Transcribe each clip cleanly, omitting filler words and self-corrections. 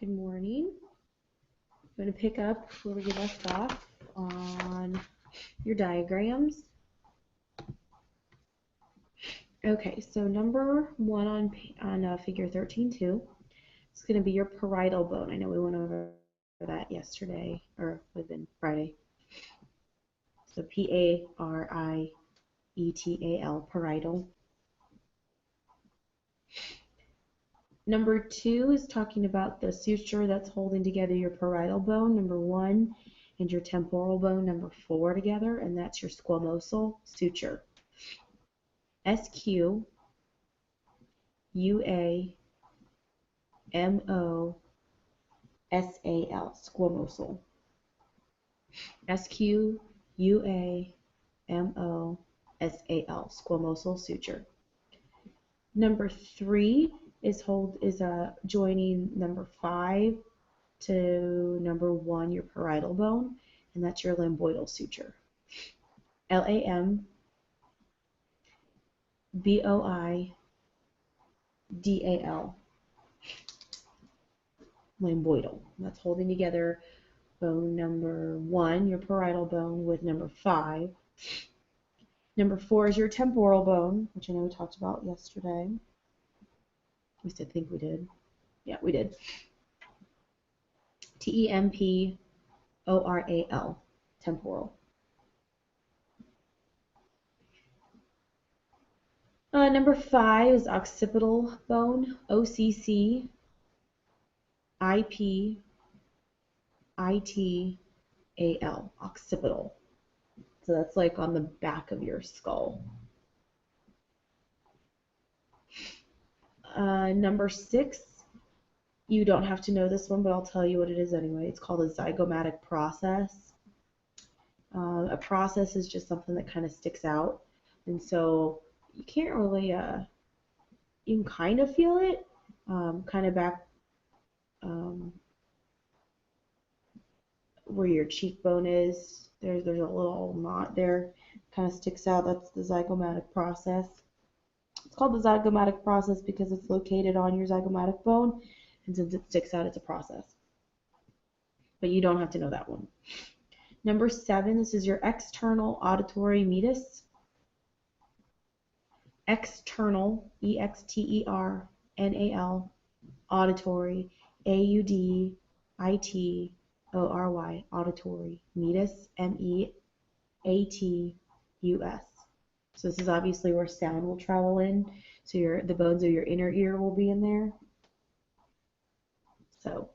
Good morning. I'm going to pick up where we left off on your diagrams. Okay, so number 1 on figure 13.2 is going to be your parietal bone. I know we went over that yesterday, or within Friday. So P-A-R-I-E-T-A-L, parietal. Number 2 is talking about the suture that's holding together your parietal bone, number 1, and your temporal bone, number 4, together, and that's your squamosal suture. S-Q-U-A-M-O-S-A-L, squamosal. S-Q-U-A-M-O-S-A-L, squamosal suture. Number 3 is joining number 5 to number 1, your parietal bone, and that's your lambdoidal suture. L-A-M-B-O-I-D-A-L, lambdoidal. That's holding together bone number 1, your parietal bone, with number 5. Number 4 is your temporal bone, which I know we talked about yesterday. At least I think we did. Yeah, we did. T-E-M-P-O-R-A-L, temporal. Number 5 is occipital bone, O-C-C-I-P-I-T-A-L, occipital. So that's like on the back of your skull. Number 6, you don't have to know this one, but I'll tell you what it is anyway. It's called a zygomatic process. A process is just something that kind of sticks out, and so you can't really, you can kind of feel it, kind of back where your cheekbone is. There's a little knot there, kind of sticks out. That's the zygomatic process. It's called the zygomatic process because it's located on your zygomatic bone, and since it sticks out, it's a process. But you don't have to know that one. Number 7, this is your external auditory meatus. External, E-X-T-E-R-N-A-L, auditory, A-U-D-I-T-O-R-Y, auditory, meatus, M-E-A-T-U-S. So this is obviously where sound will travel in. So the bones of your inner ear will be in there. So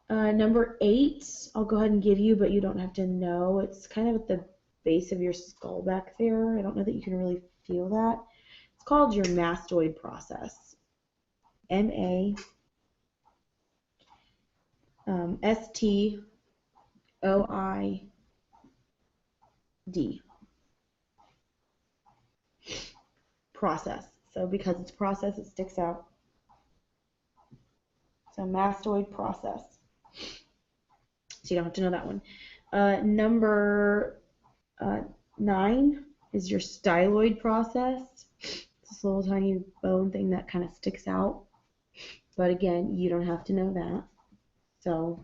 number 8, I'll go ahead and give you, but you don't have to know. It's kind of at the base of your skull back there. I don't know that you can really feel that. It's called your mastoid process. M-A-S-T-O-I-D. Process. So because it's process, it sticks out. So mastoid process. So you don't have to know that one. Number 9 is your styloid process. It's this little tiny bone thing that kind of sticks out. But again, you don't have to know that. So,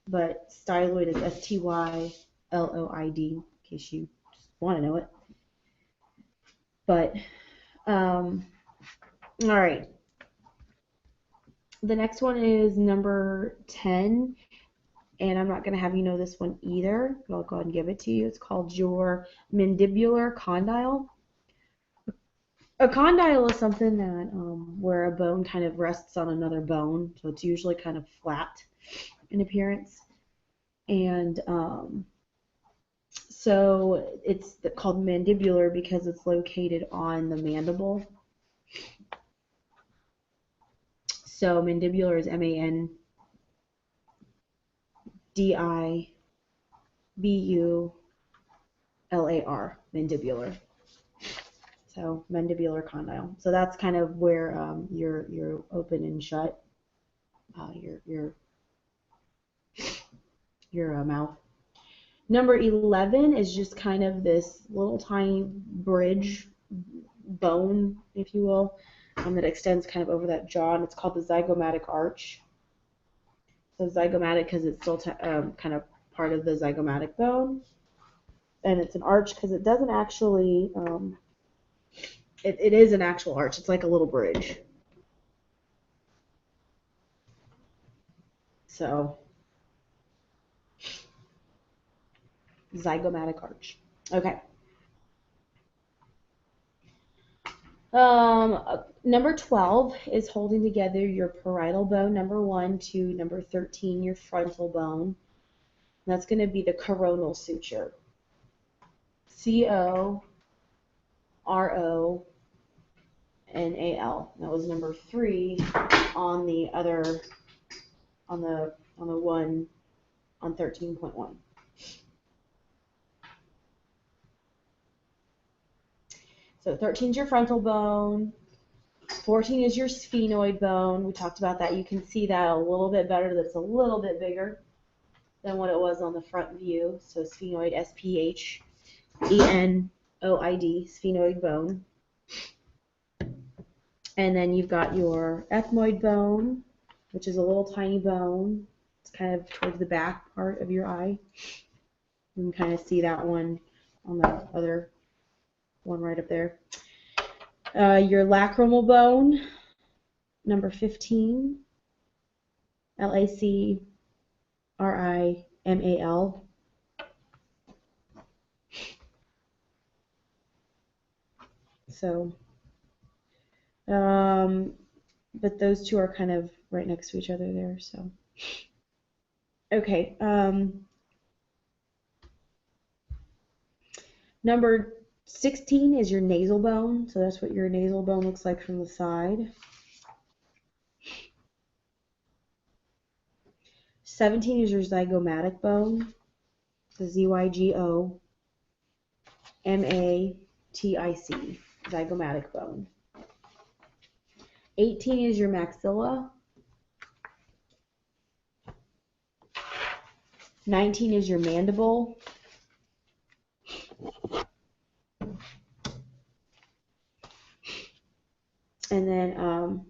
but styloid is S-T-Y-L-O-I-D, in case you just want to know it. But, all right. The next one is number 10, and I'm not going to have you know this one either, but I'll go ahead and give it to you. It's called your mandibular condyle. A condyle is something that where a bone kind of rests on another bone, so it's usually kind of flat in appearance, and so it's called mandibular because it's located on the mandible. So mandibular is M-A-N-D-I-B-U-L-A-R, mandibular. So mandibular condyle. So that's kind of where your open and shut, your mouth. Number 11 is just kind of this little tiny bridge bone, if you will, that extends kind of over that jaw, and it's called the zygomatic arch. So zygomatic because it's still kind of part of the zygomatic bone, and it's an arch because it doesn't actually, it is an actual arch. It's like a little bridge. So zygomatic arch. Okay. Number 12 is holding together your parietal bone, number 1 to number 13, your frontal bone. That's going to be the coronal suture. CORONAL. That was number 3 on the other, on the one on 13.1. So 13 is your frontal bone. 14 is your sphenoid bone. We talked about that. You can see that a little bit better. That's a little bit bigger than what it was on the front view. So sphenoid, SPHENOID, sphenoid bone. And then you've got your ethmoid bone, which is a little tiny bone. It's kind of towards the back part of your eye. You can kind of see that one on the other one right up there. Your lacrimal bone, number 15, LACRIMAL. So, but those two are kind of right next to each other there. So, okay. Number 16 is your nasal bone. So that's what your nasal bone looks like from the side. 17 is your zygomatic bone. The ZYGOMATIC, zygomatic bone. 18 is your maxilla. 19 is your mandible. And then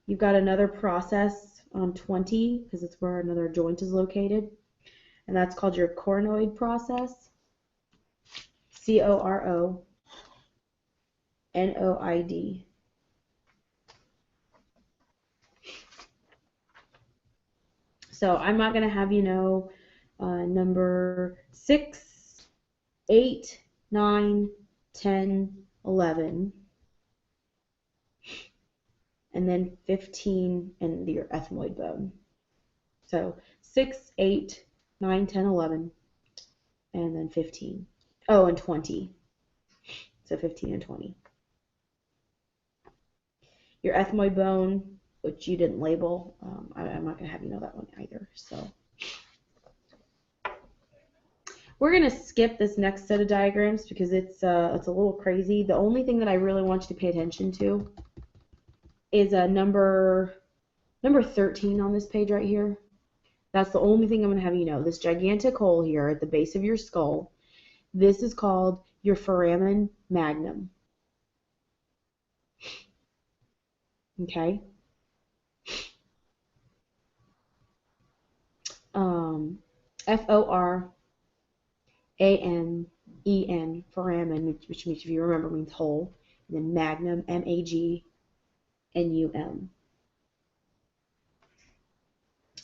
you've got another process on 20 because it's where another joint is located. And that's called your coronoid process. CORONOID. So I'm not going to have you know number 6, 8, 9, 10, 11, and then 15 and your ethmoid bone. So 6, 8, 9, 10, 11, and then 15. Oh, and 20. So 15 and 20. Your ethmoid bone, which you didn't label, I'm not going to have you know that one either. So we're going to skip this next set of diagrams because it's a little crazy. The only thing that I really want you to pay attention to is number 13 on this page right here. That's the only thing I'm going to have you know. This gigantic hole here at the base of your skull, this is called your foramen magnum. Okay? F-O-R-A-M-E-N, foramen, which means, if you remember, means hole. And then magnum, M-A-G-N-U-M.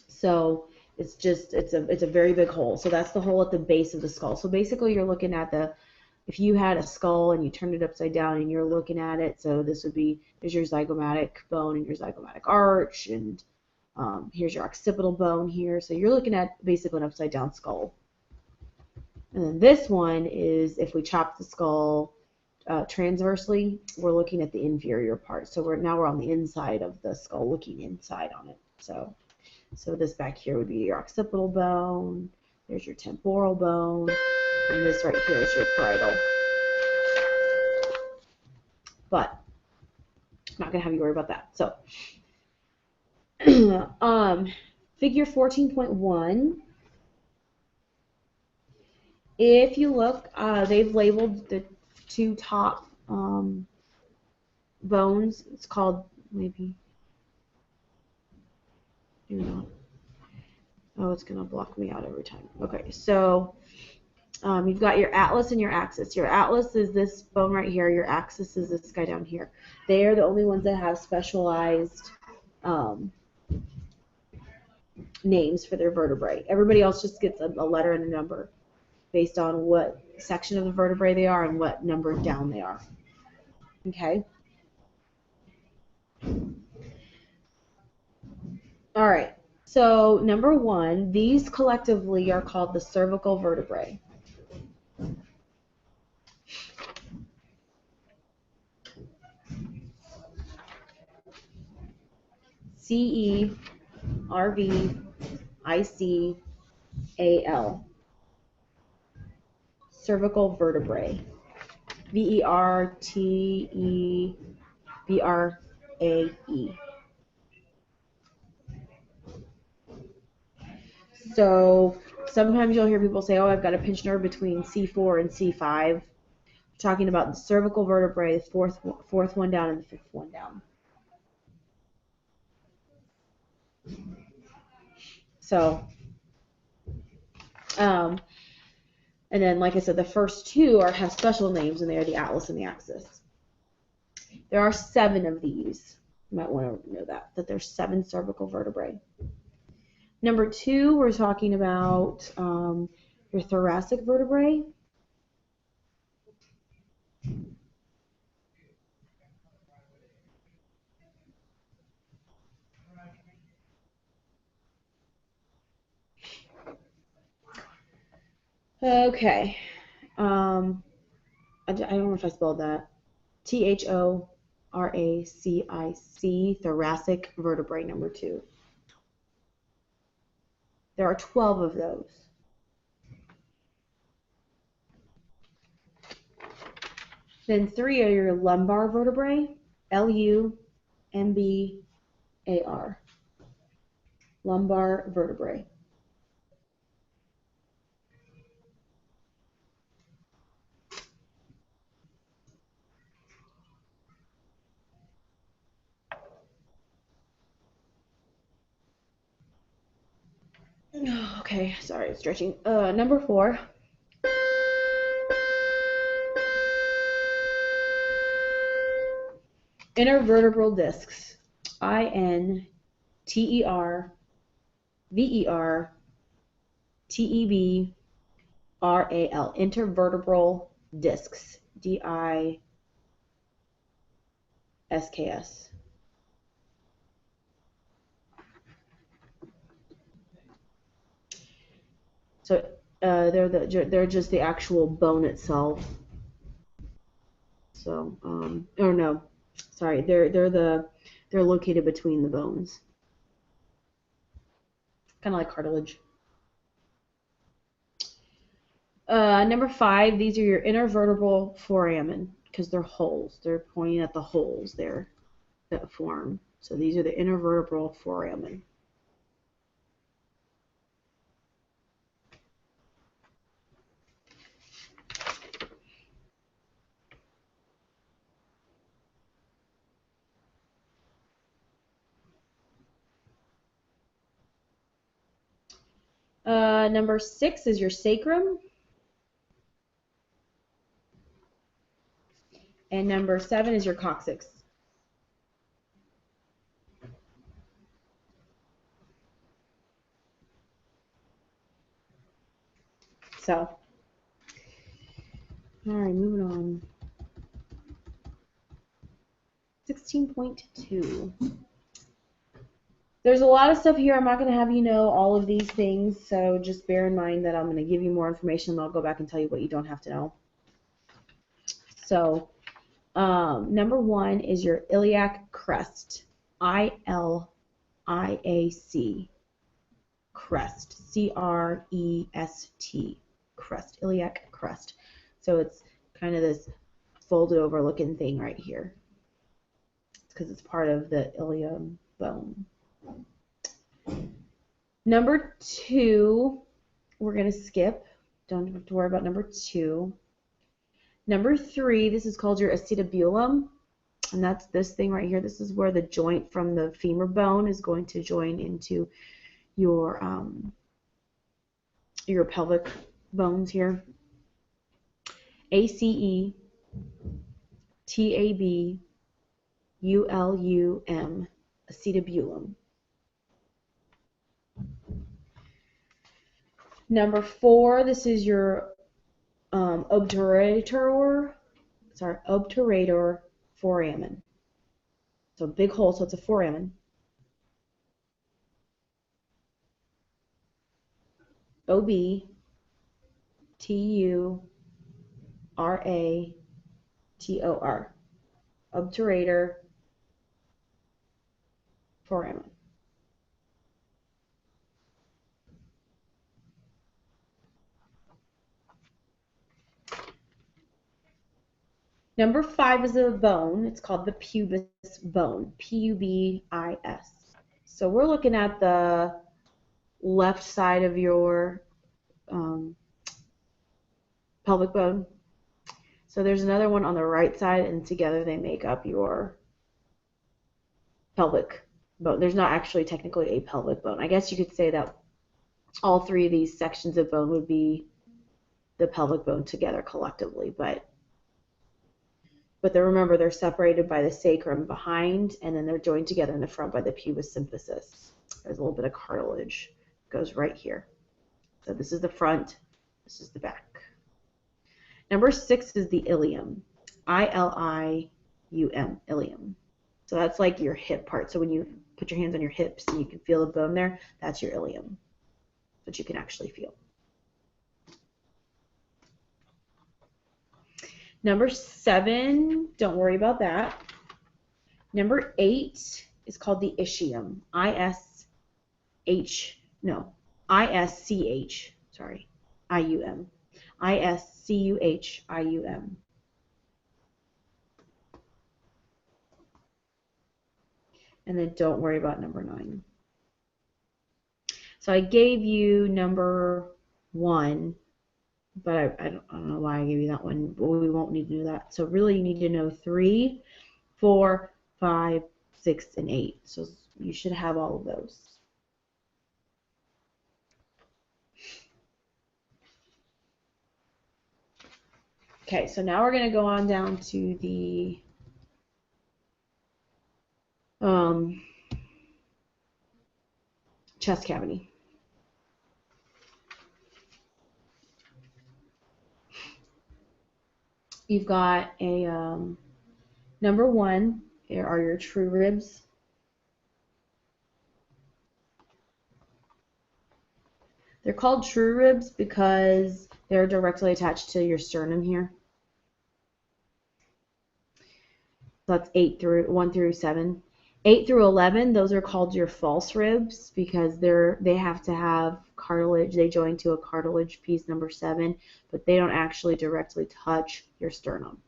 So it's a very big hole. So that's the hole at the base of the skull. So basically you're looking at if you had a skull and you turned it upside down and you're looking at it, so this would be, there's your zygomatic bone and your zygomatic arch, and here's your occipital bone here. So you're looking at basically an upside down skull. And then this one is, if we chop the skull transversely, we're looking at the inferior part. So now we're on the inside of the skull, looking inside on it. So this back here would be your occipital bone, there's your temporal bone, and this right here is your parietal. But I'm not going to have you worry about that. So figure 14.1, if you look, they've labeled the two top bones. It's called, maybe, do not. Oh, it's going to block me out every time. Okay, so you've got your atlas and your axis. Your atlas is this bone right here. Your axis is this guy down here. They are the only ones that have specialized names for their vertebrae. Everybody else just gets a letter and a number based on what section of the vertebrae they are and what number down they are. Okay? All right. So number one, these collectively are called the cervical vertebrae. CERVICAL. Cervical vertebrae. VERTEBRAE. So sometimes you'll hear people say, oh, I've got a pinched nerve between C4 and C5. Talking about the cervical vertebrae, the fourth one down and the fifth one down. So, and then, like I said, the first two have special names, and they are the atlas and the axis. There are 7 of these. You might want to know that there's 7 cervical vertebrae. Number 2, we're talking about your thoracic vertebrae. Okay. I don't know if I spelled that. THORACIC, thoracic vertebrae, number 2. There are 12 of those. Then 3 are your lumbar vertebrae, LUMBAR, lumbar vertebrae. Okay, sorry, stretching. Number 4. Intervertebral discs. INTERVERTEBRAL. Intervertebral discs. DISKS. So they're just the actual bone itself. So or no, sorry, they're located between the bones, kind of like cartilage. Number 5, these are your intervertebral foramen because they're holes. They're pointing at the holes there that form. So these are the intervertebral foramen. Number 6 is your sacrum. And number 7 is your coccyx. So, all right, moving on. 16.2. There's a lot of stuff here. I'm not going to have you know all of these things, so just bear in mind that I'm going to give you more information, and I'll go back and tell you what you don't have to know. So, number 1 is your iliac crest. ILIAC. Crest. CREST. Crest. Iliac crest. So it's kind of this folded over looking thing right here. Because it's part of the ilium bone. Number 2, we're going to skip. Don't have to worry about number 2. Number 3, this is called your acetabulum. And that's this thing right here. This is where the joint from the femur bone is going to join into your pelvic bones here. ACE, TAB, ULUM, acetabulum. Number 4, this is your obturator foramen. So a big hole, so it's a foramen. OB, TURATOR, obturator foramen. Number 5 is a bone. It's called the pubis bone, PUBIS. So we're looking at the left side of your pelvic bone. So there's another one on the right side, and together they make up your pelvic bone. There's not actually technically a pelvic bone. I guess you could say that all 3 of these sections of bone would be the pelvic bone together collectively, but remember they're separated by the sacrum behind, and then they're joined together in the front by the pubis symphysis. There's a little bit of cartilage that goes right here. So this is the front, this is the back. Number 6 is the ilium, ILIUM, ilium. So that's like your hip part. So when you put your hands on your hips and you can feel the bone there, that's your ilium, that you can actually feel. Number 7, don't worry about that. Number 8 is called the ischium, ISCH, sorry, IUM, ISCUHIUM. And then don't worry about number 9. So I gave you number 1, but I don't know why I gave you that one, but we won't need to do that. So really you need to know 3, 4, 5, 6, and 8. So you should have all of those. Okay, so now we're going to go on down to the chest cavity. You've got a number 1, here are your true ribs. They're called true ribs because they're directly attached to your sternum here. So that's 1 through 7. 8 through 11, those are called your false ribs because they have to have cartilage. They join to a cartilage piece, number 7, but they don't actually directly touch your sternum.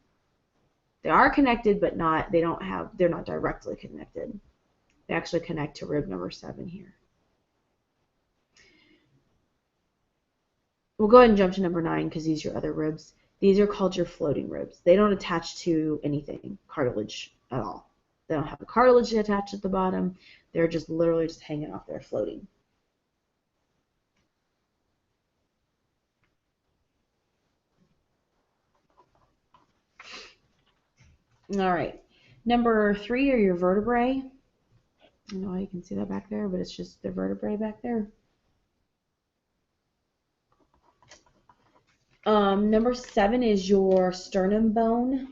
They are connected, but they're not directly connected. They actually connect to rib number 7 here. We'll go ahead and jump to number 9 because these are your other ribs. These are called your floating ribs. They don't attach to anything, cartilage at all. They don't have a cartilage attached at the bottom. They're just literally just hanging off there, floating. All right. Number 3 are your vertebrae. I don't know how you can see that back there, but it's just the vertebrae back there. Number 7 is your sternum bone.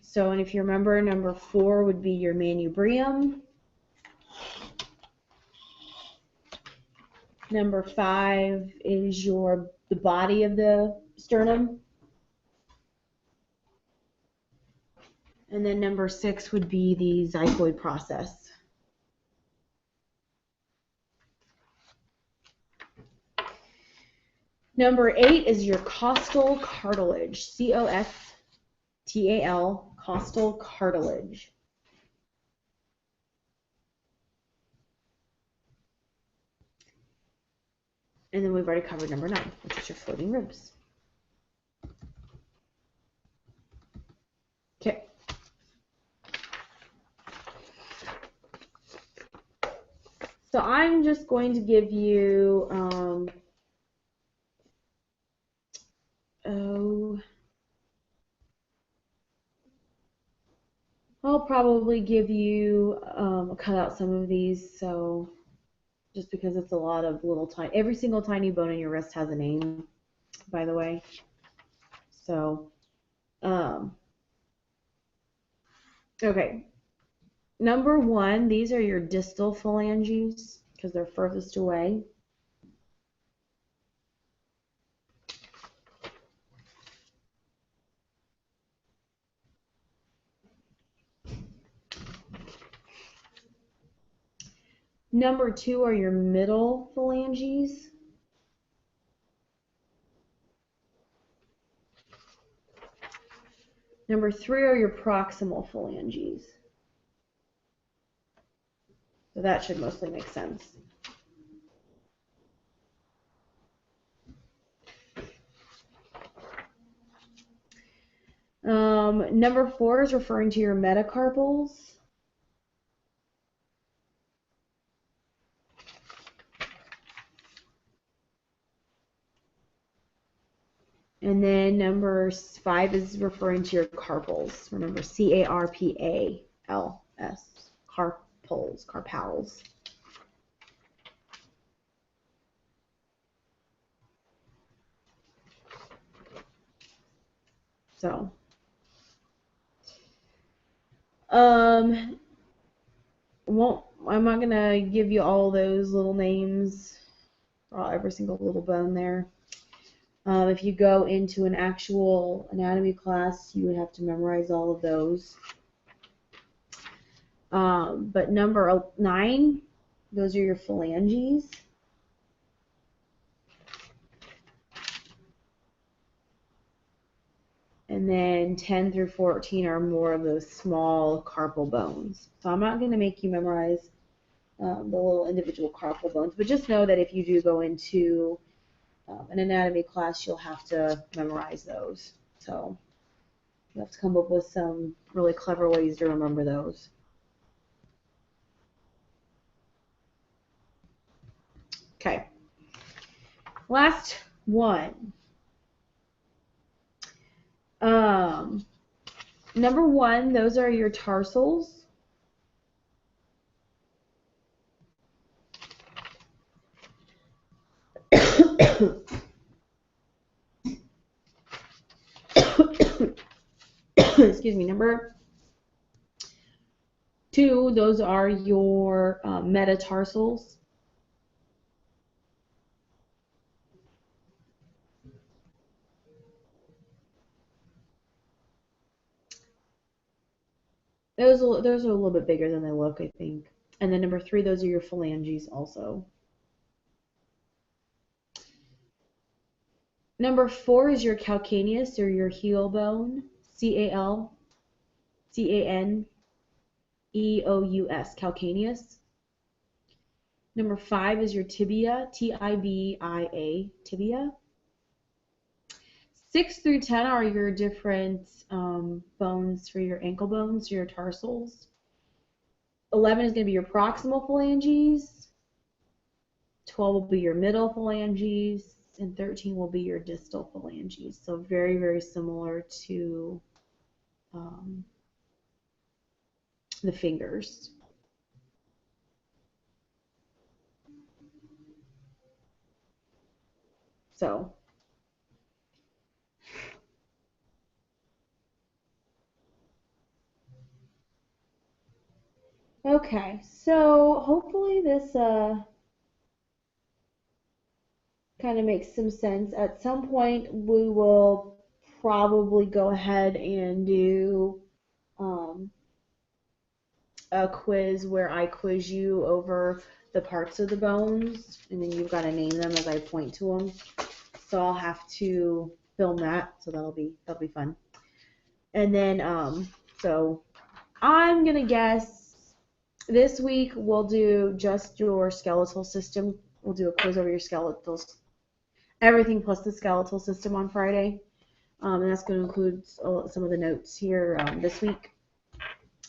So, and if you remember, number 4 would be your manubrium. Number 5 is the body of the sternum. And then number 6 would be the xiphoid process. Number 8 is your costal cartilage, COSTAL, costal cartilage. And then we've already covered number 9, which is your floating ribs. Okay. So I'm just going to give you, I'll probably give you, cut out some of these, so just because it's a lot of little tiny, every single tiny bone in your wrist has a name, by the way. So, okay. Number 1, these are your distal phalanges because they're furthest away. Number 2 are your middle phalanges. Number 3 are your proximal phalanges. So that should mostly make sense. Number 4 is referring to your metacarpals. And then number 5 is referring to your carpals. Remember, C-A-R-P-A-L-S, carpals, carpals. So, I'm not gonna give you all those little names, every single little bone there. If you go into an actual anatomy class, you would have to memorize all of those. But number 9, those are your phalanges. And then 10 through 14 are more of those small carpal bones. So I'm not going to make you memorize the little individual carpal bones, but just know that if you do go into an anatomy class, you'll have to memorize those. So you have to come up with some really clever ways to remember those. Okay. Last one. Number 1, those are your tarsals. Excuse me. Number 2, those are your metatarsals. Those are a little bit bigger than they look, I think. And then number 3, those are your phalanges also. Number 4 is your calcaneus, or your heel bone. C-A-L-C-A-N-E-O-U-S, calcaneus. Number 5 is your tibia, T-I-B-I-A, tibia. 6 through 10 are your different bones for your ankle bones, your tarsals. 11 is going to be your proximal phalanges. 12 will be your middle phalanges. And 13 will be your distal phalanges. So very, very similar to the fingers. So okay, so hopefully this kind of makes some sense. At some point we will probably go ahead and do a quiz where I quiz you over the parts of the bones, and then you've got to name them as I point to them. So I'll have to film that, so that'll be fun. And then so I'm gonna guess this week we'll do just your skeletal system. We'll do a quiz over your skeletal everything plus the skeletal system on Friday. And that's going to include some of the notes here this week.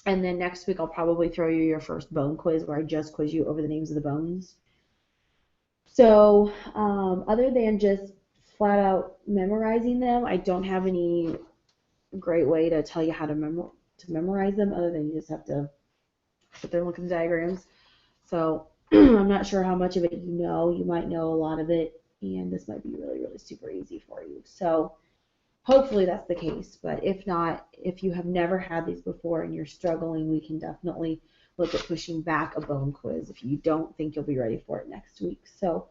And then next week I'll probably throw you your first bone quiz where I just quiz you over the names of the bones. So other than just flat out memorizing them, I don't have any great way to tell you how to memorize them other than you just have to sit there and look at the diagrams. So I'm not sure how much of it you know. You might know a lot of it, and this might be really, really super easy for you. So hopefully that's the case, but if not, if you have never had these before and you're struggling, we can definitely look at pushing back a bone quiz if you don't think you'll be ready for it next week. So,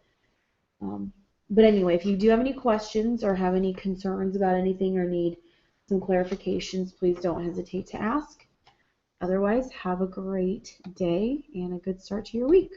but anyway, if you do have any questions or have any concerns about anything or need some clarifications, please don't hesitate to ask. Otherwise, have a great day and a good start to your week.